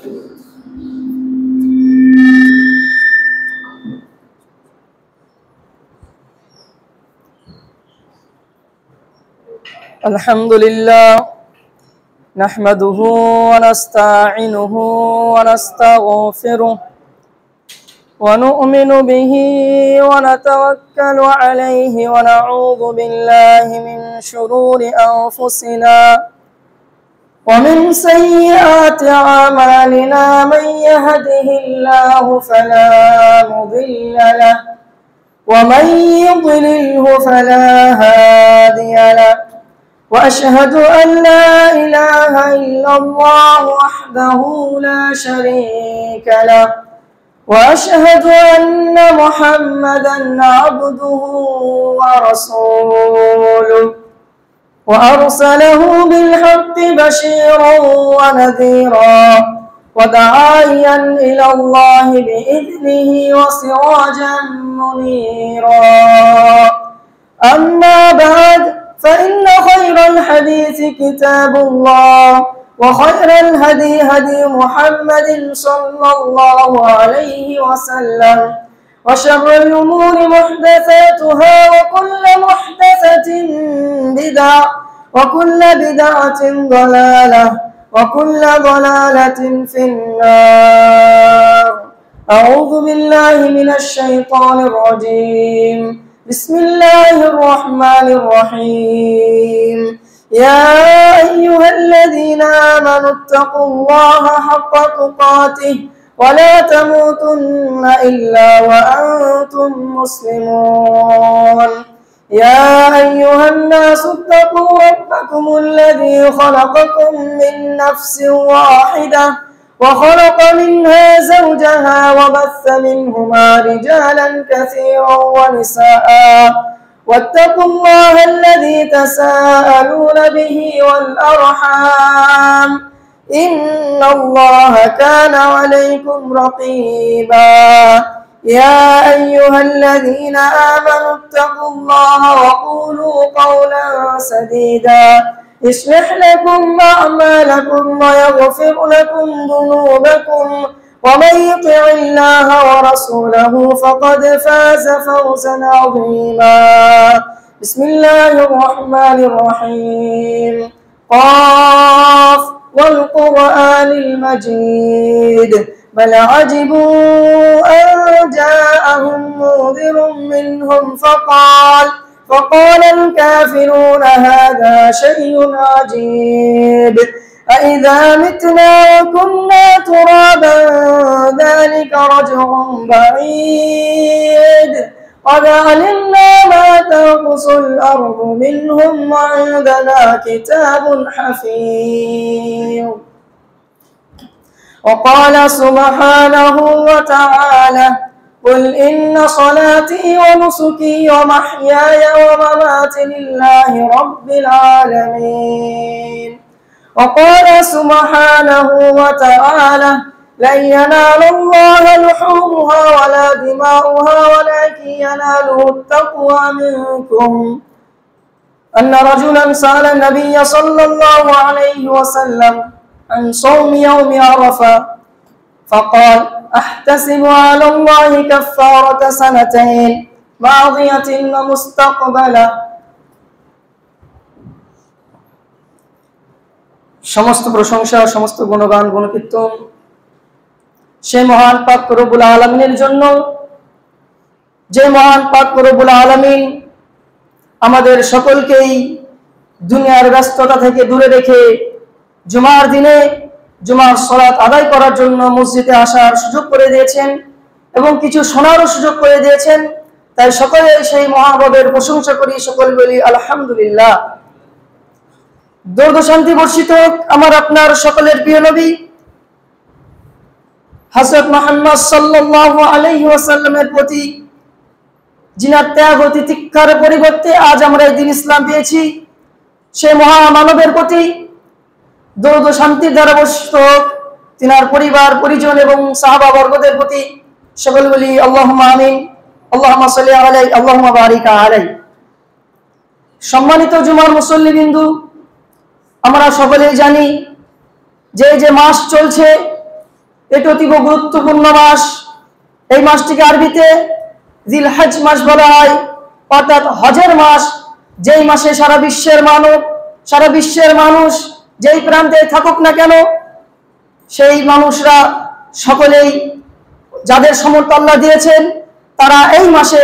الحمد لله نحمده ونستعينه ونستغفره ونؤمن به ونتوكل عليه ونعوذ بالله من شرور أنفسنا ومن سيئات أعمالنا من يهده الله فلا مضل له ومن يضلله فلا هادي له وأشهد أن لا إله إلا الله وحده لا شريك له وأشهد أن محمدا عبده ورسوله وأرسله بالحق بشيرا ونذيرا وداعيا إلى الله بإذنه وسراجا منيرا أما بعد فإن خير الحديث كتاب الله وخير الهدي هدي محمد صلى الله عليه وسلم وشر الأمور محدثاتها وكل محدثة بدعة وكل بدعة ضلالة وكل ضلالة في النار. أعوذ بالله من الشيطان الرجيم. بسم الله الرحمن الرحيم. يا أيها الذين آمنوا اتقوا الله حق تقاته ولا تموتن إلا وأنتم مسلمون. يا أيها الناس اتقوا ربكم الذي خلقكم من نفس واحدة وخلق منها زوجها وبث منهما رجالا كثيرا ونساء واتقوا الله الذي تساءلون به والأرحام إن الله كان عليكم رقيبا. يا أيها الذين آمنوا اتقوا الله وقولوا قولا سديدا يصلح لكم أعمالكم ويغفر لكم ذنوبكم ومن يطع الله ورسوله فقد فاز فوزا عظيما. بسم الله الرحمن الرحيم. قاف والقرآن المجيد بل عجبوا أن جاءهم منذر منهم فقال الكافرون هذا شيء عجيب أإذا متنا وكنا ترابا ذلك رجع بعيد قد علمنا ما تنقص الأرض منهم وعندنا كتاب حفيظ. وقال سبحانه وتعالى قل إن صلاتي ونسكي ومحياي ومماتي لله رب العالمين. وقال سبحانه وتعالى لن ينال الله لحومها ولا دماؤها ولكن يناله التقوى منكم. أن رجلا سأل النبي صلى الله عليه وسلم عن صوم يوم عرفة فقال أحتسب على الله كفارة سنتين ماضية ومستقبلة. সমস্ত প্রশংসা ও সমস্ত গুণগান গুণকীর্তন সেই মহান পাক রব্বুল আলামিনের জন্য, যে মহান পাক রব্বুল আলামিন আমাদের সকলকেই দুনিয়ার ব্যস্ততা থেকে দূরে রেখে জুমার দিনে জুমার সালাত আদায় করার জন্য মসজিদে আসার সুযোগ করে দিয়েছেন এবং কিছু শোনারও সুযোগ করে দিয়েছেন। তাই সকলে সেই মহান রবের প্রশংসা করি, সকল বলি আলহামদুলিল্লাহ। দরুদ ও শান্তি বর্ষিত আমার আপনার সকলের প্রিয় নবী হযরত মুহাম্মদ সাল্লাল্লাহু আলাইহি ওয়াসাল্লামের প্রতি, যিনার ত্যাগ ও তিতিক্ষার পরিবর্তে আজ আমরা এই দিন ইসলাম পেয়েছি, সেই মহামানবের প্রতি দরুদ ও শান্তির দ্বারা বর্ষিত তিনার পরিবার পরিজন এবং সাহাবা বর্গদের প্রতি সকল বলি আল্লাহুম্মা আমিন, আল্লাহুম্মা সাল্লি আলাইহি, আল্লাহুম্মা বারিক আলাইহি। সম্মানিত জুমার মুসল্লিবৃন্দ, আমরা সকলেই জানি যে মাস চলছে এটি অতীব গুরুত্বপূর্ণ মাস। এই মাসটিকে আরবিতে জিলহজ মাস বলা হয়, অর্থাৎ হজের মাস। যেই মাসে সারা বিশ্বের মানুষ যেই প্রান্তে থাকুক না কেন, সেই মানুষরা সকলেই, যাদের সমর্থ আল্লাহ দিয়েছেন, তারা এই মাসে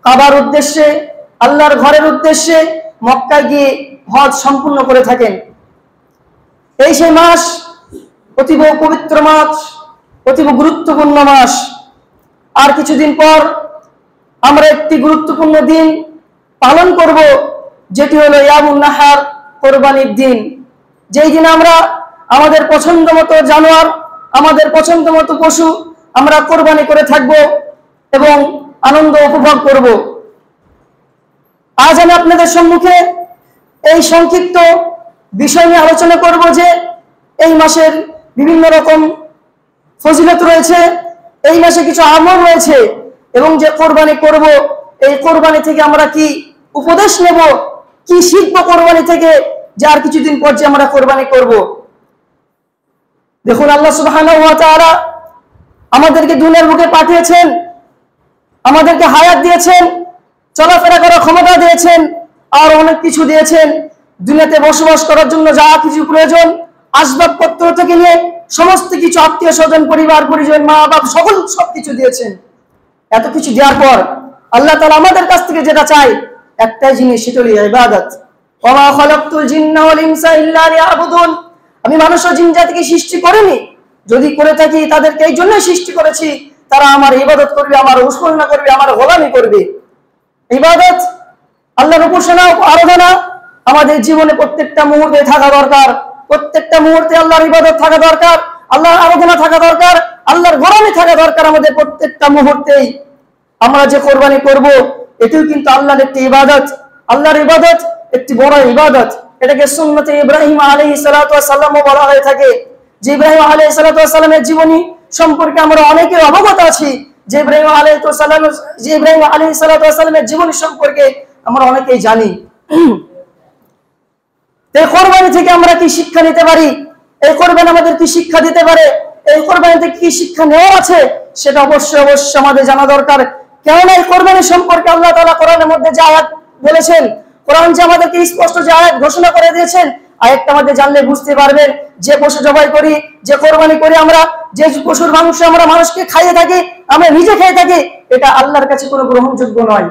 কাবার উদ্দেশ্যে, আল্লাহর ঘরের উদ্দেশ্যে মক্কায় গিয়ে হজ সম্পূর্ণ করে থাকেন। এই সেই মাস, অতীব পবিত্র মাস, অতীব গুরুত্বপূর্ণ মাস। আর কিছুদিন পর আমরা একটি গুরুত্বপূর্ণ দিন পালন করব, যেটি হলো ইয়ামুন নাহার, কোরবানির দিন। যেই দিন আমরা আমাদের পছন্দ মতো জানোয়ার, আমাদের পছন্দ মতো পশু আমরা কোরবানি করে থাকব এবং আনন্দ উপভোগ করব। আজ আমি আপনাদের সম্মুখে এই সংক্ষিপ্ত বিষয় নিয়ে আলোচনা করব যে এই মাসের বিভিন্ন রকম ফজিলত রয়েছে, এই মাসে কিছু আমল রয়েছে, এবং যে কোরবানি করব, এই কোরবানি থেকে আমরা কি উপদেশ নেব, কি শিখব কোরবানি থেকে, যে আর কিছুদিন পর যে আমরা কোরবানি করব। দেখুন, আল্লাহ সুবহানাহু ওয়া তাআলা আমাদেরকে দুনিয়ার বুকে পাঠিয়েছেন, আমাদেরকে হায়াত দিয়েছেন, চলাফেরা করার ক্ষমতা দিয়েছেন, আর অনেক কিছু দিয়েছেন। দুনিয়াতে বসবাস করার জন্য যা কিছু প্রয়োজন, আসবাবপত্র থেকে নিয়ে সমস্ত কিছু, আত্মীয় স্বজন, পরিবার পরিজন, মা বাপ, সবকিছু দিয়েছেন। এত কিছু দেওয়ার পর আল্লাহ তাআলা আমাদের কাছ থেকে যেটা চাই, একটাই জিনিস, সেটা হলো ইবাদত। ওয়া মা খালাকতুল জিন্না ওয়াল ইনসা ইল্লা লিয়াবুদুন। আমি মানুষ ও জিন জাতিকে সৃষ্টি করিনি, যদি করে থাকি তাদেরকে এই জন্যই সৃষ্টি করেছি, তারা আমার ইবাদত করবে, আমার উপাসনা করবে, আমার গোলামি করবে। ইবাদত, আল্লাহর উপাসনা ও আরাধনা আমাদের জীবনে প্রত্যেকটা মুহূর্তে থাকা দরকার। প্রত্যেকটা মুহূর্তে আল্লাহর ইবাদত থাকা দরকার, আল্লাহর আরাধনা থাকা দরকার, আল্লাহর গোলামি থাকা দরকার। আমাদের প্রত্যেকটা মুহূর্তেই আমরা যে কোরবানি করব, এটিও কিন্তু আল্লাহর একটি ইবাদত। আল্লাহর ইবাদত একটি বড় ইবাদত। এটাকে সুন্নতে ইব্রাহিম আলাইহিস সালাতু ওয়াস সালাম বলা হয়ে থাকে। যে ইব্রাহিম আলাইহিস সালাতু ওয়াস সালামের জীবনী সম্পর্কে আমরা অনেকে অবগত আছি, যে ইব্রাহিম আলাইহিস সালাতু ওয়াস সালামের জীবনী সম্পর্কে আমরা অনেকেই জানি। এই কোরবানি থেকে আমরা কি শিক্ষা নিতে পারি, এই কোরবানি আমাদের কি শিক্ষা দিতে পারে, এই কোরবানি থেকে কি শিক্ষা নেওয়া আছে, সেটা অবশ্যই আমাদের জানা দরকার। কেননা এই কোরবানি সম্পর্কে আল্লাহ তাআলা কোরআনের মধ্যে যে আয়াত বলেছেন, কোরআন যে আমাদেরকে স্পষ্ট যে আয়াত ঘোষণা করে দিয়েছেন, আয়াতটা আমাদের জানলে বুঝতে পারবেন, যে পশু জবাই করি, যে কোরবানি করি আমরা, যে পশুর মাংস আমরা মানুষকে খাইয়ে থাকি, আমরা নিজে খেয়ে থাকি, এটা আল্লাহর কাছে কোনো গ্রহণযোগ্য নয়।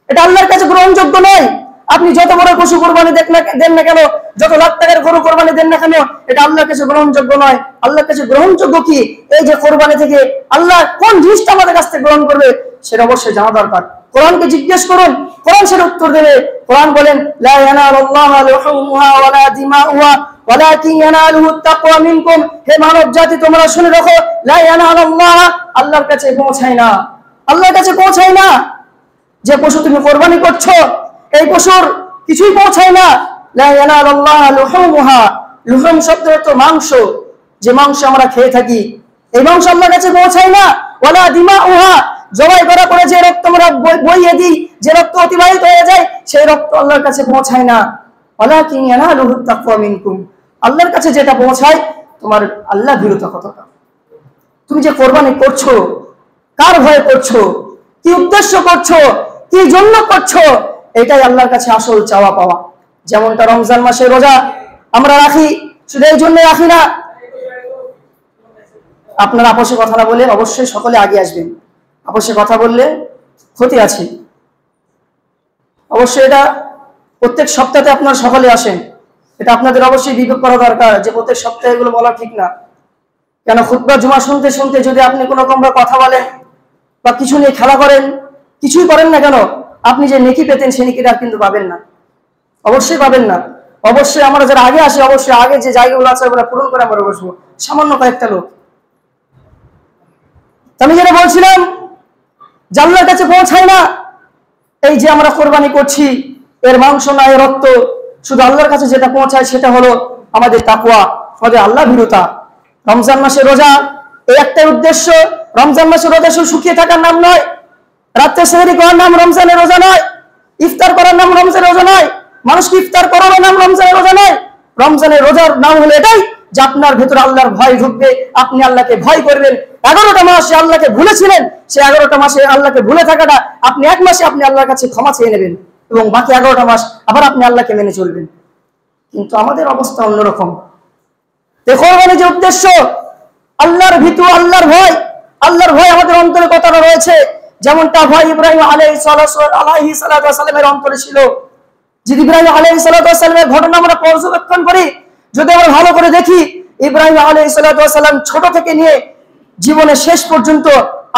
এটা আল্লাহর কাছে গ্রহণযোগ্য নয়। আপনি যত বড় পশু কোরবানি দেন না কেন, যত লাখ টাকার গরু কোরবানি দেন না কেন, এটা আল্লাহর কাছে গ্রহণযোগ্য নয়। আল্লাহর কাছে গ্রহণযোগ্য কি, এই যে কোরবানি থেকে আল্লাহ কোন জিনিসটা আমাদের কাছ থেকে গ্রহণ করবে, সেটা অবশ্যই জানা দরকার। কোরআনকে জিজ্ঞেস করুন, কোরআন সেটা উত্তর দেবে। কোরআন বলেন, লা ইয়ানালুল্লাহা লুহুমুহা ওয়ালা দিমাউহা ওয়ালাকিন ইয়ানালুহুত তাকওয়া মিনকুম। হে মানব জাতি, তোমরা শুনে রাখো, লা ইয়ানালুল্লাহা, আল্লাহর কাছে পৌঁছায় না, আল্লাহর কাছে পৌঁছায় না। যে পশু তুমি কোরবানি করছো, এই পশুর কিছুই পৌঁছায় না। লা ইয়ানালুল্লাহা লুহুমুহা, লুহুম শব্দের অর্থ মাংস, যে মাংস আমরা খেয়ে থাকি, এই মাংস আল্লাহর কাছে পৌঁছায় না। ওয়ালা দিমাউহা, জবাই করা করে যে রক্ত আমরা বইয়ে দিই, যে রক্ত অতিবাহিত হয়ে যায়, সেই রক্ত আল্লাহর কাছে পৌঁছায় না। ওয়ালাকিন ইয়ানালুহুত তাকওয়া মিনকুম, আল্লাহর কাছে যেটা পৌঁছায়, তোমার আল্লাহ ভীরুতা কতটা। তুমি যে কোরবানি করছো, কার ভয়ে করছো, কি উদ্দেশ্য করছো, কি জন্য করছো, এটাই আল্লাহর কাছে আসল চাওয়া পাওয়া। যেমনটা রমজান মাসে রোজা আমরা রাখি, শুধু এই জন্য রাখি না। আপনারা আপসে কথা না বলে অবশ্যই সকলে আগে আসবেন। আপসে কথা বললে ক্ষতি আছে। অবশ্যই এটা প্রত্যেক সপ্তাহে আপনারা সকলে আসেন, এটা আপনাদের অবশ্যই বিবেক করা দরকার, যে প্রত্যেক সপ্তাহে এগুলো বলা ঠিক না। কেন খুতবা জুমা শুনতে শুনতে যদি আপনি কোনো রকম কথা বলেন বা কিছু নিয়ে খেলা করেন, কিছুই করেন না কেন, আপনি যে নেকি পেতেন সেই নেকিটা কিন্তু পাবেন না, অবশ্যই পাবেন না। অবশ্যই আমরা যারা আগে আসি, অবশ্যই আগে যে জায়গাগুলো আছে ওগুলো পূরণ করে আমরা বসবো, সামান্য কয়েকটা লোক। আমি যেটা বলছিলাম, যে আল্লাহর কাছে পৌঁছায় না। এই যে আমরা কোরবানি করছি, এর মাংস না, এর রক্ত, শুধু আল্লাহর কাছে যেটা পৌঁছায় সেটা হলো আমাদের তাকওয়া, আমাদের আল্লাহ ভীরুতা। রমজান মাসে রোজা, এই একটাই উদ্দেশ্য। রমজান মাসে রোজা শুধু শুকিয়ে থাকার নাম নয়, রাত্রে সেহরি করার নাম রমজানের রোজা নয়, ইফতার করার নাম রমজানের রোজা নয়, মানুষকে ইফতার করানোর নাম রমজানের রোজা নয়। রমজানের রোজার নাম হলো এটাই, যে আপনার ভেতরে আল্লাহর ভয় ঢুকবে, আপনি আল্লাহকে ভয় করবেন। 11টা মাস সে আল্লাহকে ভুলেছিলেন, সে 11টা মাসে আল্লাহকে ভুলে থাকাটা আপনি 1 মাসে আপনি আল্লাহর কাছে ক্ষমা চেয়ে নেবেন এবং বাকি 11টা মাস আবার আপনি আল্লাহকে মেনে চলবেন। কিন্তু আমাদের অবস্থা অন্যরকম। কোরবানি যে উদ্দেশ্য আল্লাহর ভীতু, আল্লাহর ভয় আমাদের অন্তরে কতটা রয়েছে, যেমনটা ভয় ইব্রাহিম আলাইহিস সালামের অন্তরে ছিল। যদি ইব্রাহিম আলাইহিস সালামের ঘটনা আমরা পর্যবেক্ষণ করি, যদি আমরা ভালো করে দেখি, ইব্রাহিম আলাইহিস সালাম ছোট থেকে নিয়ে জীবনের শেষ পর্যন্ত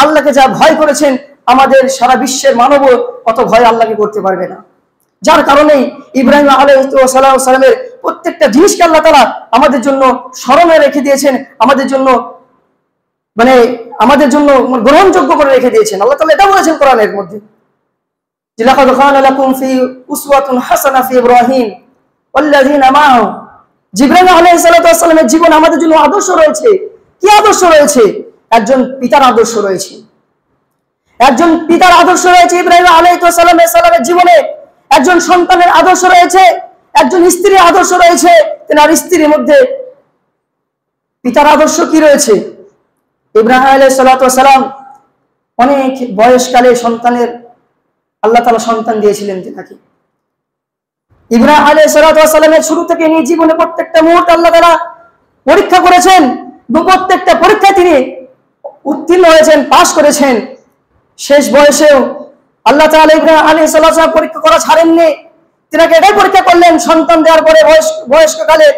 আল্লাহকে যা ভয় করেছেন, আমাদের সারা বিশ্বের মানবও অত ভয় আল্লাহকে করতে পারবে না। যার কারণে ইব্রাহিম আলাইহিস সালামের প্রত্যেকটা জিনিসকে আল্লাহ তাআলা আমাদের জন্য স্মরণে রেখে দিয়েছেন, আমাদের জন্য গ্রহণযোগ্য করে রেখে দিয়েছেন। আল্লাহ তাআলা এটা বলেছেন কোরআনের মধ্যে, লাকাদ কানা লাকুম ফি উসওয়াতুন হাসানাহ ফি ইব্রাহিম ওয়াল্লাযিনা মাআহু। ইব্রাহিম আলাইহিস সালামের জীবন আমাদের জন্য আদর্শ রয়েছে। কি আদর্শ রয়েছে? একজন পিতার আদর্শ রয়েছে। একজন পিতার আদর্শ রয়েছে ইব্রাহিম আলাইহিস সালামের জীবনে। একজন সন্তানের আদর্শ রয়েছে, একজন স্ত্রীর আদর্শ রয়েছে। তেনার স্ত্রীর মধ্যে পিতার আদর্শ কি রয়েছে? ইব্রাহিম আলাইহিস সালাম অনেক বয়সকালে সন্তানের আল্লাহ তাআলা সন্তান দিয়েছিলেন তেনাকে। ইব্রাহিম আলাইহিস সালামের শুরু থেকে নিয়ে জীবনে প্রত্যেকটা মুহূর্ত আল্লাহ তাআলা পরীক্ষা করেছেন, প্রত্যেকটা পরীক্ষায় তিনি উত্তীর্ণ হয়েছেন, পাশ করেছেন। শেষ বয়সেও আল্লাহ তাআলা ইব্রাহিম আলাইহিস সালাম পরীক্ষা করা ছাড়েননি। তিনাকে এটাই পরীক্ষা করলেন, সন্তান দেওয়ার পরে বয়স্ককালে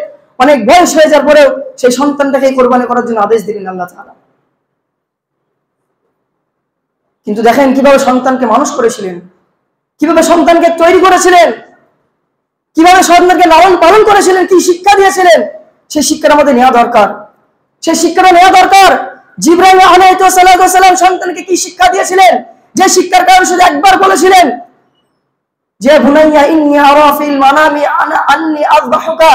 অনেক বয়স হয়ে যাওয়ার পরেও সেই সন্তানটাকে কোরবানি করার জন্য আদেশ দিলেন আল্লাহ তাআলা। কিন্তু দেখেন কিভাবে সন্তানকে মানুষ করেছিলেন, কিভাবে সন্তানকে তৈরি করেছিলেন, কিভাবে সন্তানকে লালন পালন করেছিলেন, কি শিক্ষা দিয়েছিলেন। সেই শিক্ষাটা আমাদের নেওয়া দরকার, সেই শিক্ষাটা নেওয়া দরকার। ইব্রাহিম আলাইহিস সালাম সন্তানকে কি শিক্ষা দিয়েছিলেন, যে শিক্ষার কারণে শুধু একবার বলেছিলেন যে বুনাইয়া ইন্নী আরা ফিল মানামি আন্নী আযবাহুকা,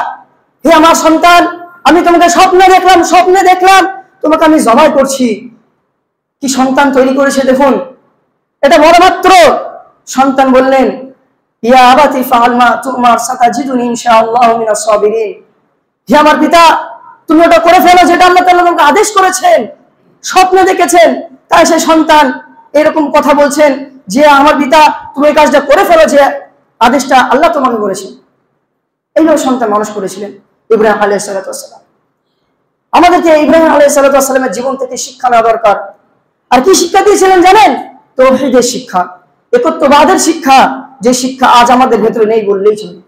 হে আমার সন্তান, আমি তোমাকে স্বপ্নে দেখলাম তোমাকে আমি জবাই করছি। কি সন্তান তৈরি করেছে দেখুন, এটা বড় মাত্র। সন্তান বললেন, ইয়া আবাতি ফাআল মা তুমার সাতাজিদুনি ইনশাআল্লাহু মিনাস সাবিরিন। হে আমার পিতা, তুমি ওটা করে ফেলো যেটা আল্লাহ তাআলা তোমাকে আদেশ করেছেন, স্বপ্নে দেখেছেন। তাই সেই সন্তান এরকম কথা বলছেন যে আমার পিতা, তুমি এই কাজটা করে ফেলো যে আদেশটা আল্লাহ তোমাকে করেছেন। এইভাবে সন্তান মানুষ করেছিলেন ইব্রাহিম আলাইহিস সালাম। আমাদেরকে ইব্রাহিম আলাইহিস সালামের জীবন থেকে শিক্ষা নেওয়া দরকার। আর কি শিক্ষা দিয়েছিলেন জানেন? তাওহীদের শিক্ষা, একত্ববাদের শিক্ষা, যে শিক্ষা আজ আমাদের ভেতরে নেই বললেই চলে।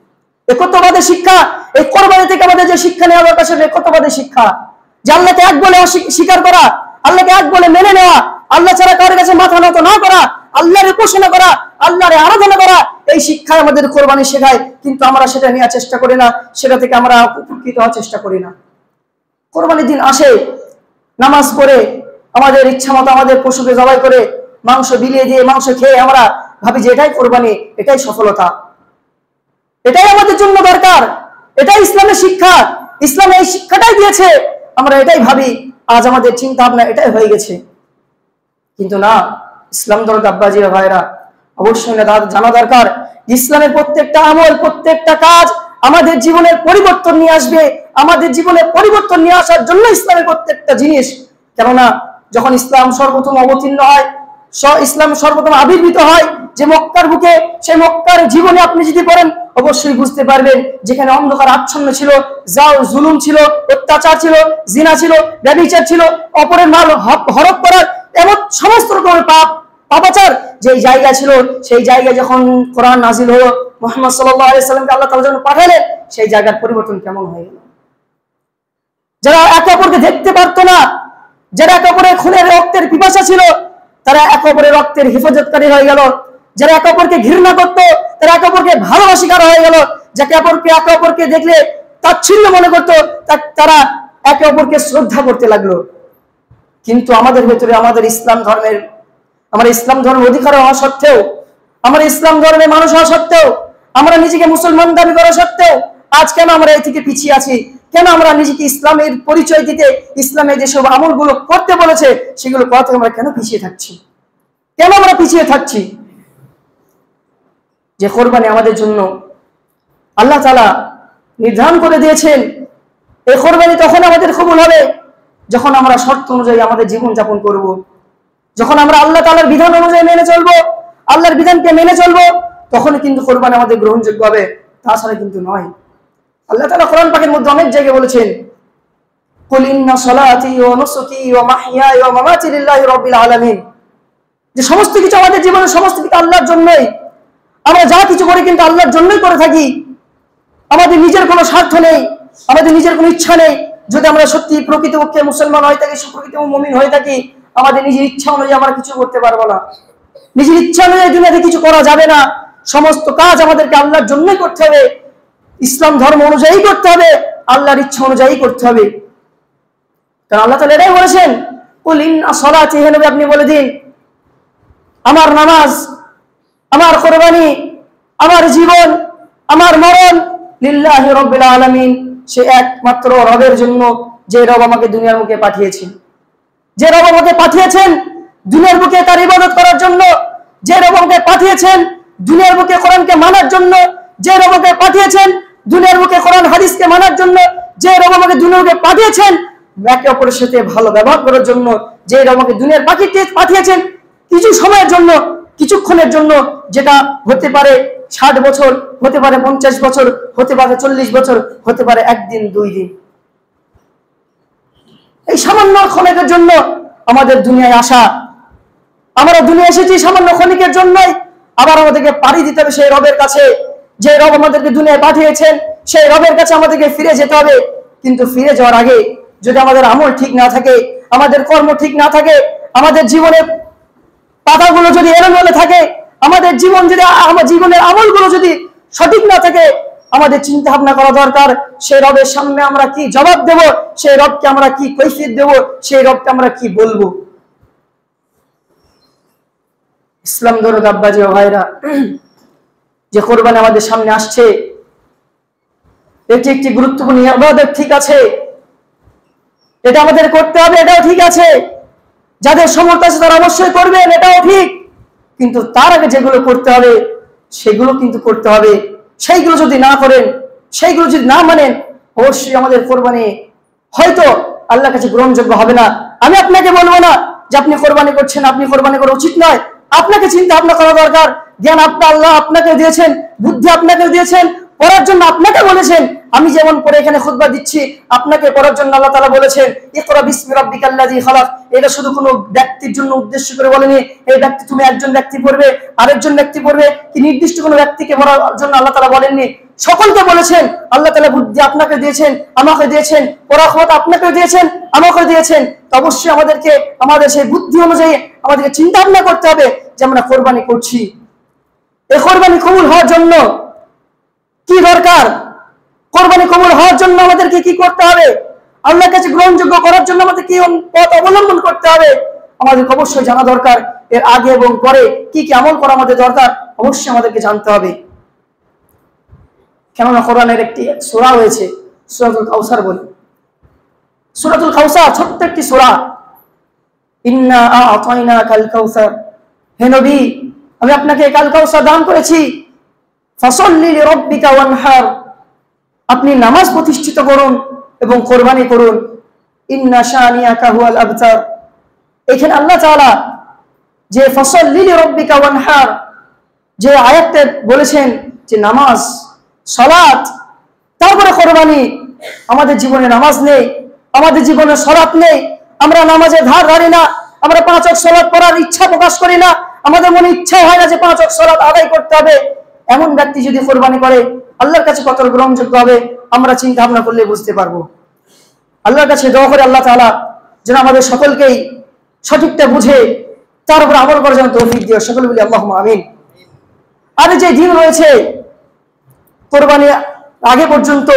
একত্ববাদের শিক্ষা, এই কোরবানি থেকে আমাদের যে শিক্ষা নেওয়া দরকার সেটা একত্ববাদের শিক্ষা। যে আল্লাহকে এক বলে স্বীকার করা, আল্লাহকে এক বলে মেনে নেওয়া, আল্লাহ ছাড়া কারোর কাছে মাথা নত না করা, আল্লাহর উপাসনা করা, আল্লাহর আরাধনা করা, এই শিক্ষায় আমাদের কোরবানি শেখায়। কিন্তু আমরা সেটা নেওয়ার চেষ্টা করি না, সেটা থেকে আমরা উপকৃত হওয়ার চেষ্টা করি না। কোরবানির দিন আসে, নামাজ পড়ে আমাদের ইচ্ছা মতো আমাদের পশুকে জবাই করে মাংস বিলিয়ে দিয়ে মাংস খেয়ে আমরা ভাবি যে এটাই কোরবানি, এটাই সফলতা, এটাই আমাদের জন্য দরকার, এটাই ইসলামের শিক্ষা, ইসলাম এই শিক্ষাটাই দিয়েছে, আমরা এটাই ভাবি। আজ আমাদের চিন্তা ভাবনা এটাই হয়ে গেছে। কিন্তু না, ইসলাম দরদ আব্বাজি ভাইরা, অবশ্যই জানা দরকার ইসলামের প্রত্যেকটা আমল, প্রত্যেকটা কাজ আমাদের জীবনের পরিবর্তন নিয়ে আসবে। আমাদের জীবনে পরিবর্তন নিয়ে আসার জন্য ইসলামের প্রত্যেকটা জিনিস। কেননা যখন ইসলাম সর্বপ্রথম অবতীর্ণ হয়, ইসলাম সর্বপ্রথম আবির্ভূত হয় যে মক্কার বুকে, সেই মক্কার জীবনে আপনি যদি পড়েন অবশ্যই বুঝতে পারবেন যেখানে অন্ধকার আচ্ছন্ন ছিল, জুলুম ছিল, অত্যাচার ছিল, জিনা ছিল, ব্যভিচার ছিল, অপরের মাল হরপ করার এমন সমস্ত রকমের পাপাচার যে জায়গা ছিল, সেই জায়গায় যখন কোরআন নাজিল হলো, মুহাম্মদ সাল্লাল্লাহু আলাইহি সাল্লামকে আল্লাহ তাআলা যখন পাঠালেন, সেই জায়গার পরিবর্তন কেমন হয়ে গেল। যারা একে অপরকে দেখতে পারতো না, যারা একে অপরের খুনের রক্তের পিপাসা ছিল, তারা একে অপরের রক্তের হেফাজতকারী হয়ে গেল। যারা একে অপরকে ঘৃণা করতো, তারা একে অপরকে ভালোবাসিকার হয়ে গেল। যাকে একে অপরকে দেখলে তাচ্ছিল্য মনে করতো, তারা একে অপরকে শ্রদ্ধা করতে লাগলো। কিন্তু আমাদের ভেতরে আমাদের ইসলাম ধর্মের অধিকার হওয়া সত্ত্বেও, আমরা ইসলাম ধর্মের মানুষ হওয়া সত্ত্বেও, আমরা নিজেকে মুসলমান দাবি করা সত্ত্বেও আজ কেন আমরা এই থেকে পিছিয়ে আছি? কেন আমরা নিজেকে ইসলামের পরিচয় দিতে, ইসলামে যেসব আমলগুলো করতে বলেছে সেগুলো করা থেকে আমরা কেন পিছিয়ে থাকছি? কেন আমরা পিছিয়ে থাকছি? যে কোরবানি আমাদের জন্য আল্লাহ তাআলা নির্ধারণ করে দিয়েছেন, এই কোরবানি তখন আমাদের কবুল হবে যখন আমরা শর্ত অনুযায়ী আমাদের জীবন যাপন করব, যখন আমরা আল্লাহ তাআলার বিধান অনুযায়ী মেনে চলবো, আল্লাহর বিধানকে মেনে চলবো, তখন কিন্তু কোরবানি আমাদের গ্রহণযোগ্য হবে, তাছাড়া কিন্তু নয়। আল্লাহ তাআলা কোরআন পাকের মধ্যে অনেক জায়গায় বলেছেন, কুল ইন্না সলাতি ওয়া নুসুকি ওয়া মাহইয়ায়া ওয়া মামাতি লিল্লাহি রাব্বিল আলামিন, যে সমস্ত কিছু আমাদের জীবনের সমস্ত কিছু আল্লাহর জন্যই, আমরা যা কিছু করি কিন্তু আল্লাহর জন্যই করে থাকি। আমাদের নিজের কোনো স্বার্থ নেই, আমাদের নিজের কোনো ইচ্ছা নেই। যদি আমরা সত্যি প্রকৃতপক্ষে মুসলমান হয়ে থাকি, সুপ্রকৃত মুমিন হয়ে থাকি, আমাদের নিজের ইচ্ছা অনুযায়ী আমরা কিছু করতে পারবো না, নিজের ইচ্ছা অনুযায়ী দুনিয়াতে কিছু করা যাবে না। সমস্ত কাজ আমাদেরকে আল্লাহর জন্যই করতে হবে, ইসলাম ধর্ম অনুযায়ী করতে হবে, আল্লাহর ইচ্ছা অনুযায়ী করতে হবে। কারণ আল্লাহ তাআলা এটাই বলেছেন, কুল ইন্না সলাতি, হে নবী আপনি বলে দিন, আমার নামাজ, আমার কোরবানি, আমার জীবন, আমার মরণ লিল্লাহি রাব্বিল আলামিন, সে একমাত্র রবের জন্য, যে রব আমাকে দুনিয়ার মুখে পাঠিয়েছেন, যে রব আমাকে পাঠিয়েছেন দুনিয়ার বুকে তার ইবাদত করার জন্য, যে রব আমাকে পাঠিয়েছেন দুনিয়ার বুকে কোরআনকে মানার জন্য, যে রব আমাকে পাঠিয়েছেন দুনিয়ার বুকে কোরআন হাদিসকে মানার জন্য, যে রব আমাকে দুনিয়ার বুকে পাঠিয়েছেন একে অপরের সাথে ভালো ব্যবহার করার জন্য, যে রব আমাকে দুনিয়ার পাঠিয়েছেন কিছু সময়ের জন্য, কিছুক্ষণের জন্য, যেটা হতে পারে 60 বছর, হতে পারে 50 বছর, হতে পারে 40 বছর, হতে পারে একদিন 2 দিন। এই সামান্য ক্ষণিকের জন্য আমাদের দুনিয়ায় আসা, আমরা দুনিয়া এসেছি সামান্য ক্ষণিকের জন্যই, আবার আমাদেরকে পাড়ি দিতে হবে সেই রবের কাছে, যে রব আমাদেরকে দুনিয়ায় পাঠিয়েছেন, সেই রবের কাছে আমাদেরকে ফিরে যেতে হবে। কিন্তু ফিরে যাওয়ার আগে যদি আমাদের আমল ঠিক না থাকে, আমাদের কর্ম ঠিক না থাকে, আমাদের জীবনের পাতাগুলো যদি এলোমেলো থাকে, আমাদের জীবনের আমলগুলো যদি সঠিক না থাকে, আমাদের চিন্তা ভাবনা করা দরকার সেই রবের সামনে আমরা কি জবাব দেব, সেই রবকে আমরা কি কৈফিয়ত দেব, সেই রবকে আমরা কি বলবো। ইসলাম ধর্মের আব্বাজি ও ভাইরা, যে কোরবানি আমাদের সামনে আসছে, এটি একটি গুরুত্বপূর্ণ ইবাদত, ঠিক আছে, এটা আমাদের করতে হবে, এটাও ঠিক আছে, যাদের সমর্থ আছে তারা অবশ্যই করবেন, এটাও ঠিক। কিন্তু তার আগে যেগুলো করতে হবে সেগুলো কিন্তু করতে হবে। সেইগুলো যদি না করেন, সেইগুলো যদি না মানেন, অবশ্যই আমাদের কোরবানি হয়তো আল্লাহর কাছে গ্রহণযোগ্য হবে না। আমি আপনাকে বলবো না যে আপনি কোরবানি করছেন, আপনি কোরবানি করা উচিত নয়। আপনাকে চিন্তা ভাবনা করা দরকার। জ্ঞান আল্লাহ আপনাকে দিয়েছেন, বুদ্ধি আপনাকে দিয়েছেন, পড়ার জন্য আপনাকে বলেছেন। আমি যেমন পড়ে এখানে খুতবা দিচ্ছি, আপনাকে পড়ার জন্য আল্লাহ তাআলা বলেছেন, ইকরা বিসমি রাব্বিকাল্লাযী খালাক। এটা শুধু কোনো ব্যক্তির জন্য উদ্দেশ্য করে বলেনি, এই ব্যক্তি তুমি একজন ব্যক্তি পড়বে, আরেকজন ব্যক্তি পড়বে, কি নির্দিষ্ট কোনো ব্যক্তিকে পড়ার জন্য আল্লাহ তাআলা বলেননি, সকলকে বলেছেন। আল্লাহ তাআলা বুদ্ধি আপনাকে দিয়েছেন, আমাকে দিয়েছেন, পড়ার ক্ষমতা আপনাকে দিয়েছেন, আমাকে দিয়েছেন। তো অবশ্যই আমাদেরকে আমাদের সেই বুদ্ধি অনুযায়ী আমাদেরকে চিন্তা ভাবনা করতে হবে যে আমরা কোরবানি করছি। এই কোরবানি কবুল হওয়ার জন্য কি দরকার, কোরবানি কবুল হওয়ার জন্য আমাদেরকে কি করতে হবে, আল্লাহর কাছে গ্রহণযোগ্য করার জন্য আমাদের কি পথ অবলম্বন করতে হবে, আমাদের অবশ্যই জানা দরকার। এর আগে এবং পরে কি কি আমল করা আমাদের দরকার অবশ্যই আমাদেরকে জানতে হবে। কেননা কোরআনের একটি সূরা রয়েছে, সূরাতুল কাউসার বলে। সূরাতুল কাউসার ছোট্ট একটি সূরা, ইন্না আ'তাইনাকাল কাউসার, হে নবী আমি আপনাকে কাল কাউসার দান করেছি, ফাসাল্লি লিরাব্বিকা ওয়ানহার, আপনি নামাজ প্রতিষ্ঠিত করুন এবং কোরবানি করুন। ইন্না শানিয়াকা হুয়াল আবতার, এখানে আল্লাহ তাআলা যে ফাসাল্লি লিরাব্বিকা ওয়ানহার যে আয়াতটা বলেছেন, যে নামাজ, সালাত, তারপরে কোরবানি। আমাদের জীবনে নামাজ নেই, আমাদের জীবনে সালাত নেই, আমরা নামাজের ধার ধারি না, আমরা 5 ওয়াক্ত সালাত পড়ার ইচ্ছা প্রকাশ করি না, আমাদের মনে ইচ্ছা হয় না যে 5 ওয়াক্ত সালাত আদায় করতে হবে। এমন ব্যক্তি যদি কোরবানি করে আল্লাহর কাছে কত গ্রহণযোগ্য হবে আমরা চিন্তা ভাবনা করলে বুঝতে পারবো। আল্লাহর কাছে দোয়া করে আল্লাহ তাআলা যেন আমাদের সকলকেই সঠিকটা বুঝে তার উপর আমল করার জন্য তৌফিক দিও। সকলে বলি আল্লাহুম্মা আমিন। আর যে দিন রয়েছে কোরবানির আগে পর্যন্ত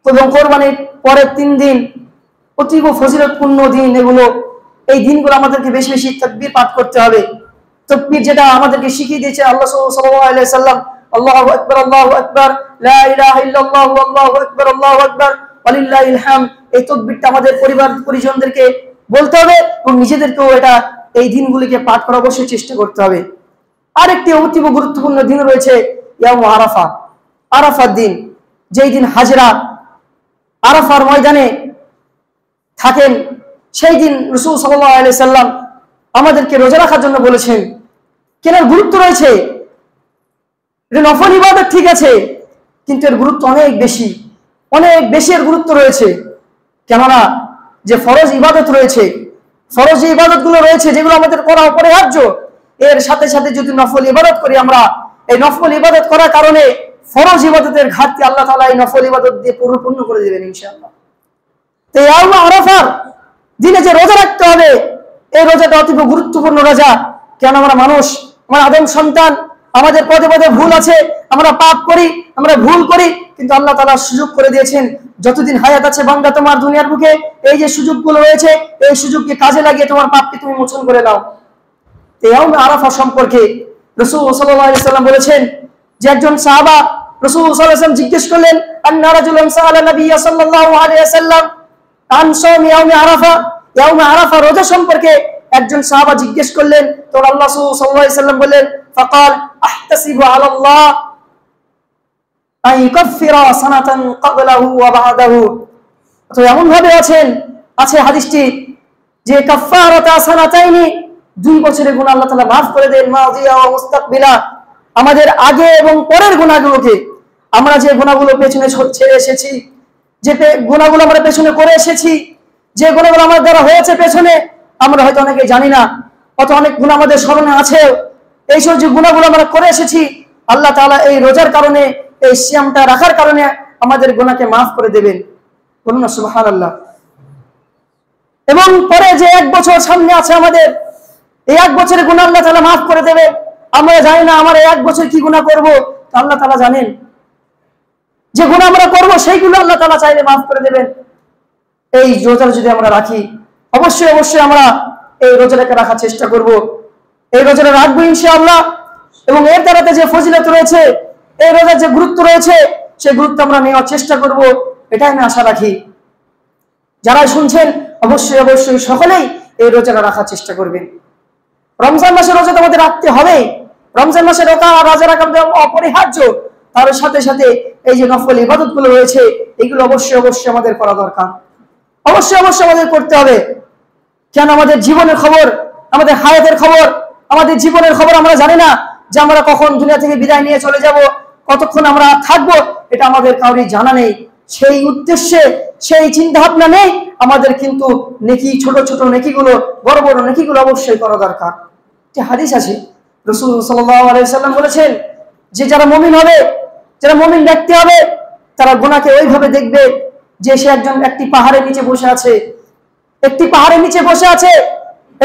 এবং কোরবানির পরের 3 দিন অতীব ফজিলতপূর্ণ দিন, এগুলো এই দিনগুলো আমাদেরকে বেশি বেশি তাকবীর পাঠ করতে হবে। তাকবীর যেটা আমাদেরকে শিখিয়ে দিয়েছে আল্লাহ সাল্লাল্লাহু আলাইহি সাল্লাম, আল্লাহু আকবার, আল্লাহু আকবার, লা ইলাহা ইল্লাল্লাহু, আল্লাহু আকবার, আল্লাহু আকবার, ওয়ালিল্লাহিল হামদ। এই তাকবীরটা আমাদের পরিবার পরিজনদেরকে বলতে হবে এবং নিজেদেরকেও এটা এই দিনগুলিকে পাঠ করার অবশ্যই চেষ্টা করতে হবে। আরেকটি অতীব গুরুত্বপূর্ণ দিন রয়েছে ইয়াউম আরাফা, আরাফার দিন, যেই দিন হাজরা আরাফার ময়দানে থাকেন, সেই দিন রাসূল সাল্লাল্লাহু আলাইহি সাল্লাম আমাদেরকে রোজা রাখার জন্য বলেছেন। কেন? গুরুত্ব রয়েছে। এটা নফল ইবাদত ঠিক আছে, কিন্তু এর গুরুত্ব অনেক বেশি, অনেক বেশি এর গুরুত্ব রয়েছে। কেননা যে ফরজ ইবাদত রয়েছে, ফরজ যে ইবাদতগুলো রয়েছে যেগুলো আমাদের করা অপরিহার্য, এর সাথে সাথে যদি নফল ইবাদত করি আমরা, এই নফল ইবাদত করার কারণে ফরজ ইবাদতের ঘাটতি আল্লাহ তাআলা এই নফল ইবাদত দিয়ে পরিপূর্ণ করে দেবেন ইনশাআল্লাহ। তো এই ইয়াউম আরাফার দিনে যে রোজা রাখতে হবে, এই রোজাটা অতীব গুরুত্বপূর্ণ রোজা। কেন? আমরা মানুষ, আমরা আদম সন্তান, আমাদের পদে পদে ভুল আছে, আমরা পাপ করি, আমরা ভুল করি, কিন্তু আল্লাহ তাআলা সুযোগ করে দিয়েছেন যতদিন হায়াত আছে বান্দা তোমার দুনিয়ার বুকে এই যে সুযোগগুলো রয়েছে, এই সুযোগকে কাজে লাগিয়ে তোমার পাপকে তুমি মোচন করে নাও। ইয়াউম আরাফা সম্পর্কে রাসূল সাল্লাল্লাহু আলাইহি সাল্লাম বলেছেন যে একজন সাহাবা রাসূল সাল্লাল্লাহু আলাইহি সাল্লাম জিজ্ঞেস করলেন, আন্না রাজুলান সাআলা নবী সাল্লাল্লাহু আলাইহি সাল্লাম আন সাওমি ইয়াউম আরাফা, ইয়াউম আরাফা রোজা সম্পর্কে একজন সাহাবা জিজ্ঞেস করলেন। তো আল্লাহ সাল্লাল্লাহু আলাইহি সাল্লাম বললেন, ফাকাল আহতাসিবু আলাল্লাহ আন ইউকাফিরা সানাতান ক্বাবলাহু ওয়া বা'দাহু। তো এমন ভাবে আছে হাদিসটি যে কাফারাতা সানাতাইনি, 2 বছরের গুনাহ আল্লাহ তাআলা maaf করে দেন, মাযিয়া ওয়া মুস্তাকবিলা, আমাদের আগে এবং পরের গুনাহগুলোকে। আমরা যে গুনাহগুলো পেছনে ছেড়ে এসেছি, যে গুনাহগুলো আমরা পেছনে করে এসেছি, যে গুনাহগুলো আমাদের দ্বারা হয়েছে পেছনে, আমরা হয়তো অনেকে জানি না, অত অনেক গুনাহ আমাদের স্মরণে আছে। এইসব যে গুনাহগুলো আমরা করে এসেছি, আল্লাহ তাআলা এই রোজার কারণে, এই সিয়ামটা রাখার কারণে আমাদের গুনাহকে maaf করে দেবেন। বলুন না সুবহানাল্লাহ। এবং পরে যে 1 বছর সামনে আছে আমাদের, এই 1 বছরের গুনাহ আল্লাহ তাআলা maaf করে দেবে। আমরা জানি না আমরা 1 বছর কি গুনাহ করব, আল্লাহ তাআলা জানেন। যে গুনাহ আমরা করব সেইগুলো আল্লাহ তাআলা চাইলে maaf করে দেবেন। এই রোজা যদি আমরা রাখি, অবশ্যই আমরা এই রোজাটাকে রাখার চেষ্টা করব। এই রোজাটা রাখবো ইনশাআল্লাহ। এবং এর দ্বারাতে যে ফজিলত রয়েছে, এই রোজার যে গুরুত্ব রয়েছে, সেই গুরুত্ব আমরা নেওয়ার চেষ্টা করব, এটাই আমি আশা রাখি। যারা শুনছেন অবশ্যই সকলেই এই রোজাটা রাখার চেষ্টা করবেন। রমজান মাসের রোজা আমাদের রাখতে হবে। রমজান মাসের রোজা রাখা অপরিহার্য। তার সাথে সাথে এই যে নফল ইবাদতগুলো রয়েছে, এগুলো অবশ্যই আমাদের করা দরকার। অবশ্যই আমাদের করতে হবে। কেন? আমাদের জীবনের খবর, আমাদের হায়াতের খবর, আমাদের জীবনের খবর আমরা জানি না যে আমরা কখন দুনিয়া থেকে বিদায় নিয়ে চলে যাব, কতক্ষণ আমরা থাকবো, এটা আমাদের কাউরই জানা নেই। সেই উদ্দেশ্যে, সেই চিন্তা ভাবনা নেই আমাদের, কিন্তু নেকি, ছোট ছোট নেকিগুলো, বড় বড় নেকিগুলো অবশ্যই করা দরকার। যে হাদিস আছে, রাসূল সাল্লাল্লাহু আলাইহি সাল্লাম বলেছেন যে যারা মুমিন হবে, যারা মুমিন ব্যক্তি হবে, তারা গুনাহকে ওইভাবে দেখবে যে সে একটি পাহাড়ের নিচে বসে আছে, একটি পাহাড়ের নিচে বসে আছে,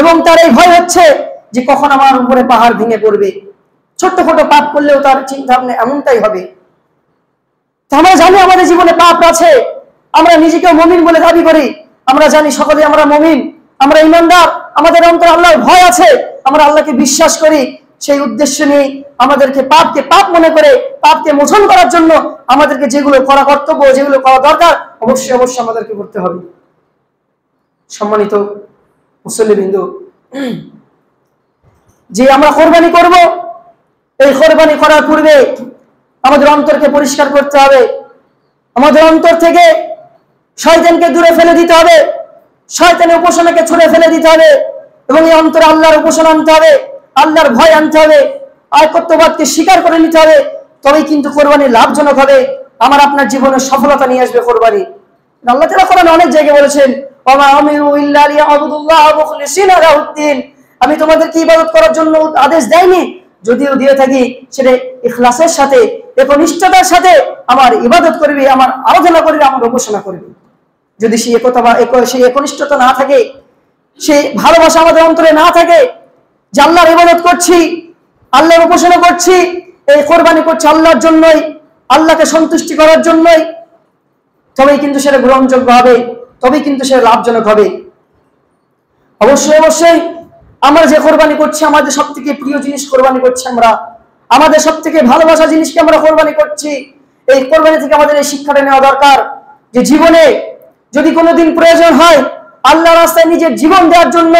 এবং তার এই ভয় হচ্ছে যে কখন আমার উপরে পাহাড় ভেঙে পড়বে। ছোট্ট পাপ করলেও তার চিন্তা ভাবনা এমনটাই হবে। আমরা জানি আমাদের জীবনে পাপ আছে, আমরা নিজেকে মুমিন বলে দাবি করি, আমরা জানি সকলে আমরা মুমিন, আমরা ঈমানদার, আমাদের অন্তরে আল্লাহর ভয় আছে, আমরা আল্লাহকে বিশ্বাস করি। সেই উদ্দেশ্য নিয়ে আমাদেরকে পাপকে পাপ মনে করে পাপকে মোচন করার জন্য আমাদেরকে যেগুলো করা কর্তব্য, যেগুলো করা দরকার, অবশ্যই আমাদেরকে করতে হবে। সম্মানিত মুসল্লিবৃন্দ, যে আমরা কোরবানি করব, এই কোরবানি করার পূর্বে আমাদের অন্তরকে পরিষ্কার করতে হবে। আমাদের অন্তর থেকে শয়তানকে দূরে ফেলে দিতে হবে, শয়তানের উপাসনাকে ছুঁড়ে ফেলে দিতে হবে, এবং এই অন্তরে আল্লাহর উপাসনা আনতে হবে, আল্লাহর ভয় আনতে হবে, আয়কত্ববাদকে স্বীকার করে নিতে হবে। তবেই কিন্তু কোরবানি লাভজনক হবে, আমার আপনার জীবনে সফলতা নিয়ে আসবে কোরবানি। আল্লাহ তাআলা কোরআনে অনেক জায়গায় বলেছেন, ওয়া মা উমিরু ইল্লা লিয়াবুদুল্লাহ মুখলিসিনা লাহুদ্দিন, আমি তোমাদেরকে ইবাদত করার জন্য আদেশ দেইনি, যদিও দিয়ে থাকি সেটা ইখলাসের সাথে, একনিষ্ঠতার সাথে আমার ইবাদত করবি, আমার আরাধনা করবি, আমার উপাসনা করবি। যদি সেই একতা বা সেই একনিষ্ঠতা না থাকে, সেই ভালোবাসা আমাদের অন্তরে না থাকে, যে আল্লাহর ইবাদত করছি, আল্লাহর উপাসনা করছি, এই কোরবানি করছি আল্লাহর জন্যই, আল্লাহকে সন্তুষ্টি করার জন্যই, তবেই কিন্তু সেটা গ্রহণযোগ্য হবে, তবেই কিন্তু সেটা লাভজনক হবে। অবশ্যই আমরা যে কোরবানি করছি, আমাদের সবথেকে প্রিয় জিনিস কোরবানি করছি, আমরা আমাদের সবথেকে ভালোবাসা জিনিসকে আমরা কোরবানি করছি। এই কোরবানি থেকে আমাদের এই শিক্ষাটা নেওয়া দরকার যে জীবনে যদি কোনোদিন প্রয়োজন হয় আল্লাহর রাস্তায় নিজের জীবন দেওয়ার জন্য,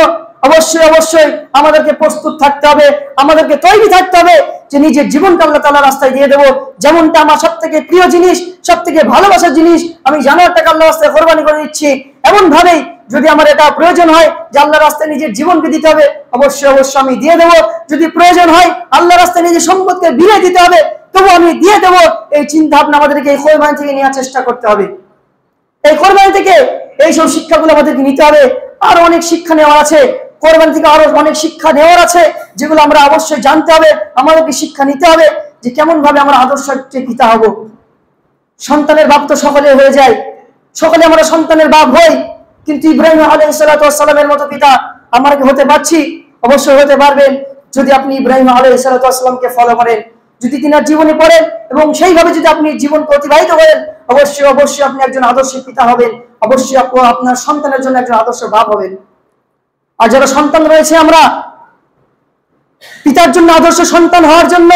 অবশ্যই আমাদেরকে প্রস্তুত থাকতে হবে, আমাদেরকে তৈরি থাকতে হবে যে নিজের জীবনকে আল্লাহ তাআলার রাস্তায় দিয়ে দেবো। যেমনটা আমার সবথেকে প্রিয় জিনিস, সবথেকে ভালোবাসার জিনিস, আমি জানোয়ার টাকা আল্লাহর রাস্তায় কোরবানি করে দিচ্ছি, এমন ভাবেই যদি আমার এটা প্রয়োজন হয় যে আল্লাহর রাস্তায় নিজের জীবনকে দিতে হবে, অবশ্যই অবশ্যই আমি দিয়ে দেবো। যদি প্রয়োজন হয় আল্লাহর রাস্তায় নিজের সম্পদকে বিলিয়ে দিতে হবে, তবু আমি দিয়ে দেবো। এই চিন্তা ভাবনা আমাদেরকে এই কোরবানি থেকে নেওয়ার চেষ্টা করতে হবে। এই কোরবানি থেকে এইসব শিক্ষাগুলো আমাদেরকে নিতে হবে। আরো অনেক শিক্ষা নেওয়ার আছে, কোরবানি থেকে আরো অনেক শিক্ষা নেওয়ার আছে, যেগুলো আমরা অবশ্যই জানতে হবে, আমাদেরকে শিক্ষা নিতে হবে যে কেমন ভাবে আমরা আদর্শ পিতা হব। সন্তানের বাপ তো সকলে হয়ে যায়, সকলে আমরা সন্তানের বাপ হই, কিন্তু ইব্রাহিম আলাইহিস সালাতু ওয়াস সালামের মতো পিতা আমরা কি হতে পারছি? অবশ্যই হতে পারবেন যদি আপনি ইব্রাহিম আলাইহিস সালাতু ওয়াস সালামকে ফলো করেন, যদি তিনার জীবনে পড়েন এবং সেইভাবে যদি আপনি জীবনকে অতিবাহিত করেন, অবশ্যই অবশ্যই আপনি একজন আদর্শ পিতা হবেন, অবশ্যই আপনার সন্তানের জন্য একজন আদর্শ বাপ হবেন। আর যারা সন্তান রয়েছে, আমরা পিতার জন্য আদর্শ সন্তান হওয়ার জন্য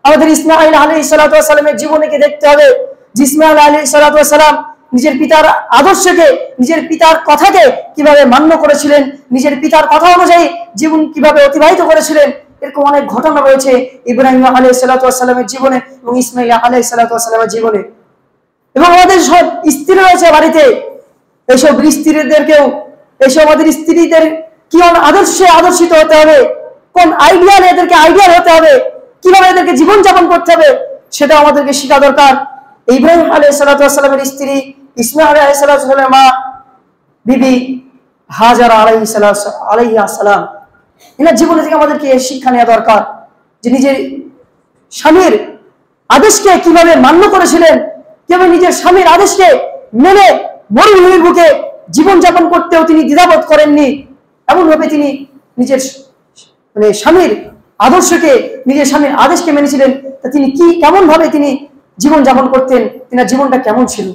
আমাদের ইসমাঈল আলাইহিস সালাতু ওয়াস সালামের জীবনীকে দেখতে হবে। যে ইসমাঈল আলাইহিস সালাতু ওয়াস সালাম নিজের পিতার আদর্শকে, নিজের পিতার কথাকে কিভাবে মান্য করেছিলেন, নিজের পিতার কথা অনুযায়ী জীবন কিভাবে অতিবাহিত করেছিলেন, এরকম অনেক ঘটনা রয়েছে ইব্রাহিম আলাইহিস সালাতু ওয়াস সালামের জীবনে এবং ইসমাঈল আলাইহিস সালাতু ওয়াস সালামের জীবনে। এবং আমাদের সব স্ত্রী রয়েছে বাড়িতে, এইসব স্ত্রীদেরকেও, এইসব আমাদের স্ত্রীদের কি আদর্শে আদর্শিত হতে হবে, কোন আইডিয়াল এদেরকে আইডিয়াল হতে হবে, কিভাবে এদেরকে জীবন যাপন করতে হবে, সেটা আমাদেরকে শেখা দরকার। ইব্রাহিম আলাইহিস সালাতু ওয়াস সালামের স্ত্রী ইসমাঈল আলাইহিস সালাতু ওয়াস সালামের মা বিবি হাজারা আলাইহিস সালাম, এনার জীবনে থেকে আমাদেরকে শিক্ষা নেওয়া দরকার যে নিজের স্বামীর আদেশকে কিভাবে মান্য করেছিলেন, কিভাবে নিজের স্বামীর আদেশকে মেনে মরুভূমির বুকে জীবন যাপন করতেও তিনি দ্বিধাবোধ করেননি। এমন ভাবে তিনি নিজের স্বামীর আদর্শকে, নিজের স্বামীর আদেশকে মেনেছিলেন। তা তিনি কি কেমন ভাবে তিনি জীবন যাপন করতেন, তিনার জীবনটা কেমন ছিল,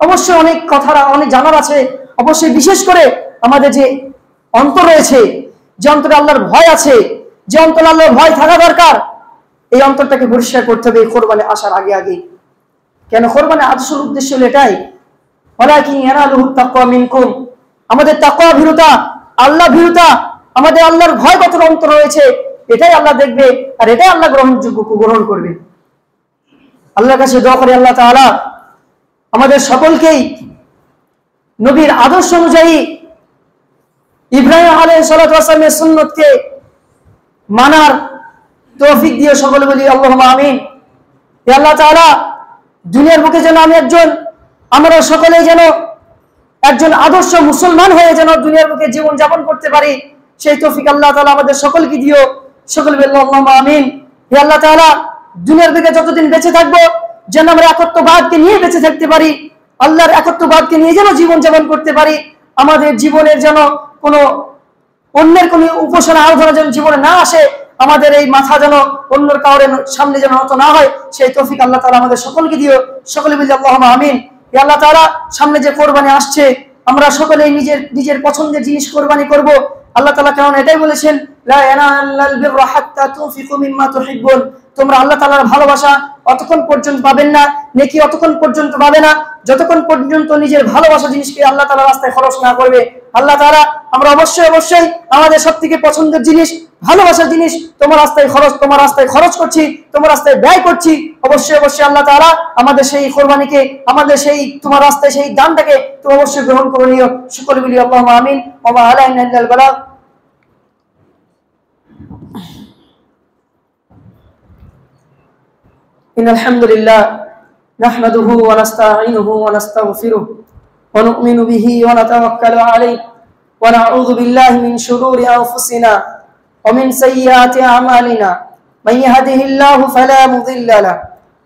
অবশ্যই অনেক কথা অনেক জানার আছে। অবশ্যই বিশেষ করে আমাদের যে অন্তর রয়েছে, যে অন্তরে আল্লাহর ভয় আছে, যে অন্তরে আল্লাহর ভয় থাকা দরকার, এই অন্তরটাকে পরিষ্কার করতে হবে কোরবানি আসার আগে আগে। কেন কোরবানি আসল উদ্দেশ্য হলো এটাই, ওয়ালাকিন ইয়ানালুহুত তাকওয়া মিনকুম, আমাদের তাকওয়া ভীরুতা, আল্লাহ ভীরুতা, আমাদের আল্লাহর ভয় কত অন্তর রয়েছে, এটাই আল্লাহ দেখবে আর এটাই আল্লাহ গ্রহণ করবে। আল্লাহর কাছে দোয়া করি আল্লাহ তাআলা আমাদের সকলকেই নবীর আদর্শ অনুযায়ী ইব্রাহিম আলাইহিস সালাতু ওয়াস সালামের সুন্নতকে মানার তৌফিক দিয়ে সকলে বলি আল্লাহুম্মা আমিন। হে আল্লাহ তাআলা, দুনিয়ার বুকে যেন আমরা সকলেই যেন একজন আদর্শ মুসলমান হয়ে যেন দুনিয়ার বুকে জীবন যাপন করতে পারি, সেই তৌফিক আল্লাহ তাআলা আমাদের সকলকে দিও। সকলে বলি আল্লাহুম্মা আমিন। হে আল্লাহ তাআলা, দুনিয়ার বুকে যতদিন বেঁচে থাকবো যেন আমরা একত্ববাদকে নিয়ে বেঁচে থাকতে পারি, আল্লাহর একত্ববাদকে নিয়ে যেন জীবন যাপন করতে পারি। আমাদের জীবনের যেন কোনো অন্যের কোনো উপাসনা আরাধনা যেন জীবনে না আসে, আমাদের এই মাথা যেন অন্যর কাউরের সামনে যেন নত না হয়, সেই তৌফিক আল্লাহ তাআলা আমাদের সকলকে দিও। সকলে বলি আল্লাহুম্মা আমিন। হে আল্লাহ তাআলা, সামনে যে কোরবানি আসছে, আমরা সকলেই নিজের পছন্দের জিনিস কোরবানি করব। আল্লাহ তাআলা কারণ এটাই বলেছেন, লা ইয়ানালাল বিররা হাত্তা তুনফিকু মিম্মা তুহিব্বুন, তোমরা আল্লাহ তাআলার ভালোবাসা অতক্ষণ পর্যন্ত পাবেন না, নেকি অতক্ষণ পর্যন্ত পাবে না যতক্ষণ পর্যন্ত নিজের ভালোবাসা জিনিসকে আল্লাহ তাআলার রাস্তায় খরচ না করবে। আল্লাহ তাআলা, আমরা অবশ্যই অবশ্যই আমাদের সবথেকে পছন্দের জিনিস, ভালোবাসার জিনিস তোমার রাস্তায় খরচ করছি, তোমার রাস্তায় ব্যয় করছি। অবশ্যই অবশ্যই আল্লাহ তাআলা আমাদের সেই কোরবানিকে, আমাদের সেই তোমার রাস্তায় সেই দানটাকে তুমি অবশ্যই গ্রহণ করে নিও। সকলে বলি আল্লাহুম্মা আমিন। ওয়া মা আলাইনা ইল্লাল বালাগ। ইন্নাল হামদুলিল্লাহ নাহমাদুহু ওয়া নাস্তাঈনুহু ওয়া নাস্তাগফিরুহ ওয়া নু'মিনু বিহি ওয়া নাতাওয়াক্কালু আলাইহি ওয়া নাউযু বিল্লাহি মিন শুরুরি আনফুসিনা ওয়া মিন সাইয়্যাতি আ'মালিনা মান ইয়াহদিহিল্লাহু ফালা মুদিল্লা লাহু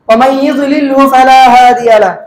ওয়া মান ইউদ্লিলহু ফালা হাদিয়া লাহু